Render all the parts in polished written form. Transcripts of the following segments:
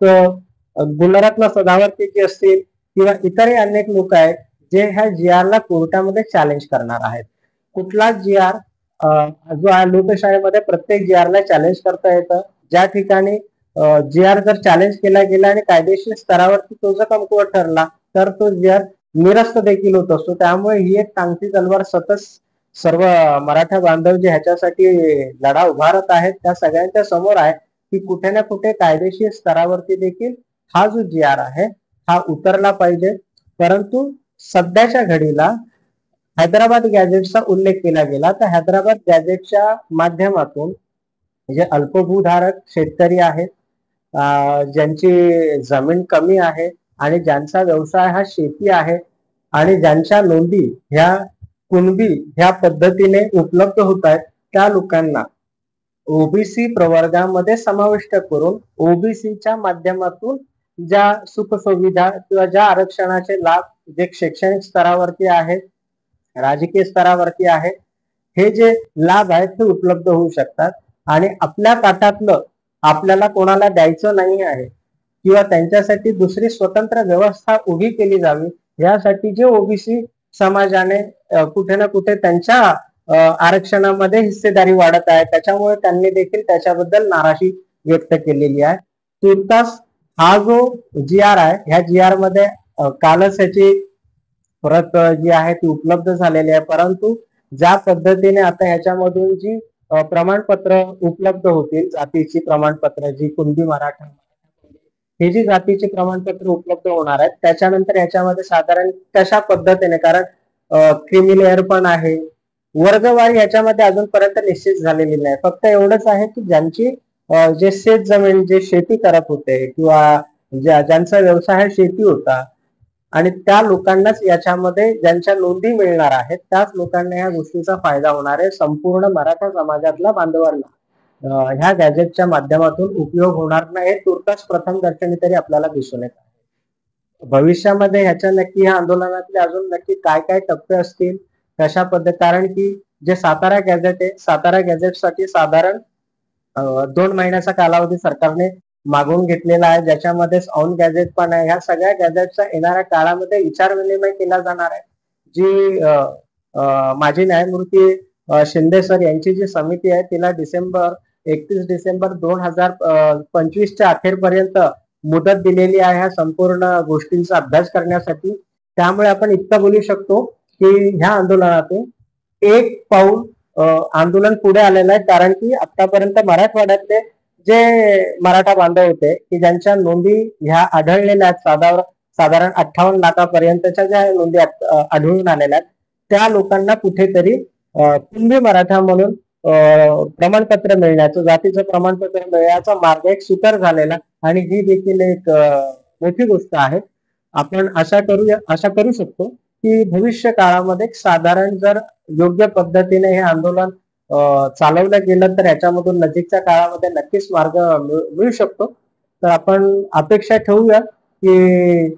गुणरत्न सदावर्तीची असतील किंवा इतरही अनेक लोक आहेत जे ह्या जी आर ला कोर्टामध्ये चॅलेंज करणार आहेत. कुठला जी आर? जो लोकशाहीमध्ये प्रत्येक जी आर ला चॅलेंज करता येतं. ज्या ठिकाणी जी आर जर चॅलेंज केला गेला आणि कायदेशीर स्तरावरती तो जर कमकुवत ठरला तर तो जी आर निरस्त देखील होत असतो. त्यामुळे ही एक टांगती तलवार सतत सर्व मराठा बांधव जे ह्याच्यासाठी लढा उभारत आहेत त्या सगळ्यांच्या समोर आहे की कुठे ना कुठे कायदेशीर स्तरावरती देखील हा जो जी आर आहे हा उतरला पाहिजे. परंतु सध्याच्या घडीला हैदराबाद गॅजेटचा उल्लेख केला गेला तर हैदराबाद गॅजेटच्या माध्यमातून जे अल्पभूधारक शेतकरी आहेत, ज्यांची जमीन कमी आहे आणि ज्यांचा व्यवसाय हा शेती आहे आणि ज्यांच्या नोंदी ह्या कुणबी ह्या पद्धतीने उपलब्ध होत आहेत त्या लोकांना ओबीसी प्रवर्गामध्ये समाविष्ट करून ओबीसीच्या माध्यमातून ज्या सुखसुविधा किंवा ज्या आरक्षणाचे लाभ जे शैक्षणिक स्तरावरती आहेत, राजकीय स्तरावरती आहेत, हे जे लाभ आहेत ते उपलब्ध होऊ शकतात. आणि आपल्या ताटातलं आपल्याला कोणाला द्यायचं नाही आहे किंवा त्यांच्यासाठी दुसरी स्वतंत्र व्यवस्था उभी केली जावी यासाठी जे ओबीसी समाजाने कुठे ना कुठे त्यांच्या आरक्षणामध्ये हिस्सेदारी वाढत आहे त्याच्यामुळे त्यांनी देखील त्याच्याबद्दल नाराजी व्यक्त केलेली आहे. तुर्तास हा जो जी आर आहे ह्या जी आर मध्ये कालच ह्याची परत जी आहे ती उपलब्ध झालेली आहे. परंतु ज्या पद्धतीने आता ह्याच्यामधून जी प्रमाणपत्र उपलब्ध होतील, जातीची प्रमाणपत्र जी कुणबी मराठा हे जी जातीची प्रमाणपत्र उपलब्ध होणार आहेत त्याच्यानंतर याच्यामध्ये साधारण कशा पद्धतीने, कारण क्रिमिलेअर पण आहे, वर्गवारी याच्यामध्ये अजूनपर्यंत निश्चित झालेली नाही. फक्त एवढंच आहे की ज्यांची जे शेत जमीन जे शेती करत होते किंवा ज्यांचा व्यवसाय शेती होता आणि त्या लोकांनाच याच्यामध्ये ज्यांच्या नोंदी मिळणार आहेत त्याच लोकांना या गोष्टीचा फायदा होणार आहे. संपूर्ण मराठा समाजातल्या बांधवांना ह्या गॅजेटच्या माध्यमातून उपयोग होणार नाही हे तुर्तास प्रथम दर्शनी तरी आपल्याला दिसून येत आहे. भविष्यामध्ये ह्याच्या नक्की ह्या आंदोलनातले अजून नक्की काय काय टप्पे असतील, कशा पद्धती, कारण की जे सातारा गॅजेट आहे, सातारा गॅजेटसाठी साधारण 2 महिन्याचा कालावधी सरकारने मागून घेतलेला आहे, ज्याच्यामध्ये ऑन गॅजेट पण आहे. ह्या सगळ्या गॅजेटच्या येणाऱ्या काळामध्ये विचार विनिमय केला जाणार आहे. जी माजी न्यायमूर्ती शिंदे सर यांची जी समिती आहे तिला 31 डिसेंबर 2025च्या अखेरपर्यंत मुदत दिलेली आहे ह्या संपूर्ण गोष्टींचा अभ्यास करण्यासाठी. त्यामुळे आपण इतकं बोलू शकतो की ह्या आंदोलनातून एक पाऊल आंदोलन पुढे आलेलं आहे. कारण की आतापर्यंत मराठवाड्यातले जे मराठा बांधव होते की ज्यांच्या नोंदी ह्या आढळलेल्या आहेत, साधारण 58 लाखापर्यंतच्या ज्या नोंदी आढळून आलेल्या आहेत त्या लोकांना कुठेतरी कुणबी मराठा म्हणून प्रमाणपत्र मिळण्याचं, जातीचं प्रमाणपत्र मिळण्याचा मार्ग एक सुकर झालेला आणि ही देखील एक मोठी गोष्ट आहे. आपण आशा करू शकतो की भविष्य काळामध्ये साधारण जर योग्य पद्धतीने हे आंदोलन चालवलं गेलं तर याच्यामधून नजीकच्या काळामध्ये नक्कीच मार्ग मिळू शकतो. तर आपण अपेक्षा ठेवूया की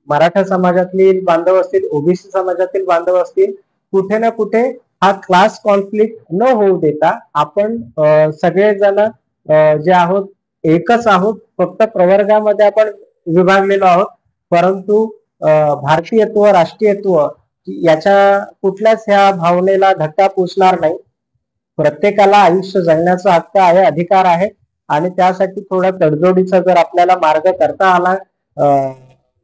मराठा समाजातील बांधव असतील, ओबीसी समाजातील बांधव असतील, कुठे ना कुठे हा क्लास कॉन्फ्लिक्ट न होऊ देता आपण सगळेजण जे आहोत एकच आहोत. फक्त प्रवर्गामध्ये आपण विभागलेलो आहोत, परंतु भारतीयत्व, राष्ट्रीयत्व याच्या कुठल्याच ह्या भावनेला धक्का पोचणार नाही. प्रत्येकाला आयुष्य जगण्याचा हक्क आहे, अधिकार आहे आणि त्यासाठी थोडा तडजोडीचा जर आपल्याला मार्ग करता आला,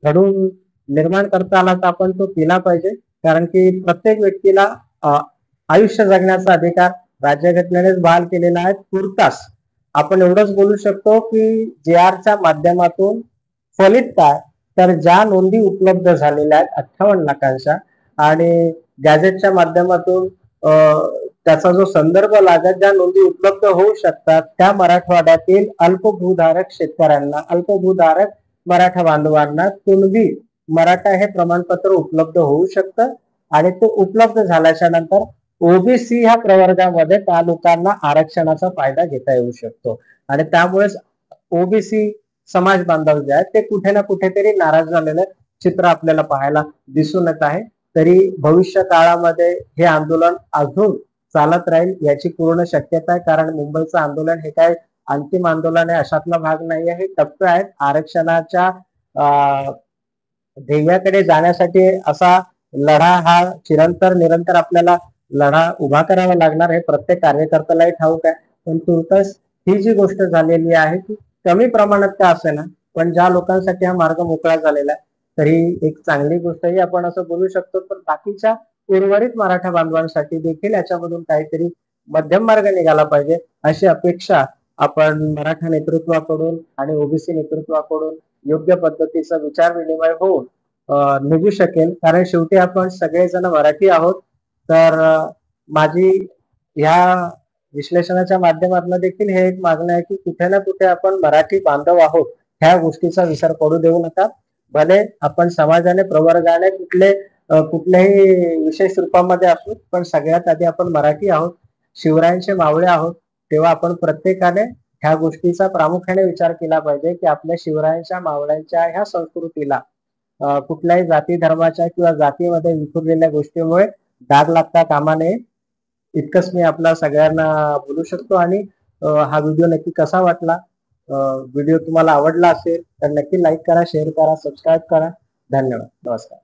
घडून निर्माण करता आला तर आपण तो केला पाहिजे. कारण की प्रत्येक व्यक्तीला आयुष्य जगण्याचा अधिकार राज्यघटनेनेच बहाल केलेला आहे. तुर्तास आपण एवढंच बोलू शकतो की जे आरच्या माध्यमातून फलित काय, तर ज्या नोंदी उपलब्ध झालेल्या आहेत 58 लाखांच्या आणि गॅजेटच्या माध्यमातून त्याचा जो संदर्भ लागत ज्या नोंदी उपलब्ध होऊ शकतात त्या मराठवाड्यातील अल्पभूधारक शेतकऱ्यांना, अल्पभूधारक मराठा बांधवांना कुणबी मराठा हे प्रमाणपत्र उपलब्ध होऊ शकतं आणि ते उपलब्ध झाल्याच्या नंतर ओबीसी ह्या प्रवर्गामध्ये त्या लोकांना आरक्षणाचा फायदा घेता येऊ शकतो. आणि त्यामुळेच ओबीसी समाज बांधव जे आहेत ते कुठे ना कुठेतरी नाराज झालेलं चित्र आपल्याला पाहायला दिसून येत आहे. तरी भविष्य काळामध्ये हे आंदोलन अजून चालत राहील याची पूर्ण शक्यता आहे, कारण मुंबईचं आंदोलन हे काय अंतिम आंदोलन आहे अशातला भाग नाही आहे. हे टप्पे आहेत. आरक्षणाच्या ध्येयाकडे जाण्यासाठी असा लढा हा निरंतर आपल्याला लढा उभा करावा लागणार हे प्रत्येक कार्यकर्त्यालाही ठाऊक आहे. पण तुर्तास ही जी गोष्ट झालेली आहे ती कमी प्रमाणात का असेना, पण ज्या लोकांसाठी हा मार्ग मोकळा झालेला आहे तरी एक चांगली गोष्टही आपण असं बोलू शकतो. पण बाकीच्या उर्वरित मराठा बांधवांसाठी देखील याच्यामधून काहीतरी मध्यम मार्ग निघाला पाहिजे अशी अपेक्षा आपण मराठा नेतृत्वाकडून आणि ओबीसी नेतृत्वाकडून योग्य पद्धतीचा विचार विनिमय होऊन निघू शकेल. कारण शेवटी आपण सगळेजण मराठी आहोत. तर माझी ह्या विश्लेषणाच्या माध्यमातून देखील हे एक मागणं आहे की कुठे ना कुठे आपण मराठी बांधव आहोत ह्या गोष्टीचा विसर पडू देऊ नका. भले आपण समाजाने प्रवर्गाने कुठल्याही विशेष रूपामध्ये असू, पण सगळ्यात आधी आपण मराठी आहोत, शिवरायांचे मावळे आहोत. तेव्हा आपण प्रत्येकाने ह्या गोष्टीचा प्रामुख्याने विचार केला पाहिजे की आपल्या शिवरायांच्या मावळ्यांच्या ह्या संस्कृतीला कुठल्याही जाती धर्माच्या किंवा जातीमध्ये विखुरलेल्या गोष्टीमुळे डाग लागता कामा नये. इतकंच मी आपला सगळ्यांना बोलू शकतो. आणि हा व्हिडिओ नक्की कसा वाटला, व्हिडिओ तुम्हाला आवडला असेल तर नक्की लाईक करा, शेअर करा, सबस्क्राईब करा. धन्यवाद. नमस्कार.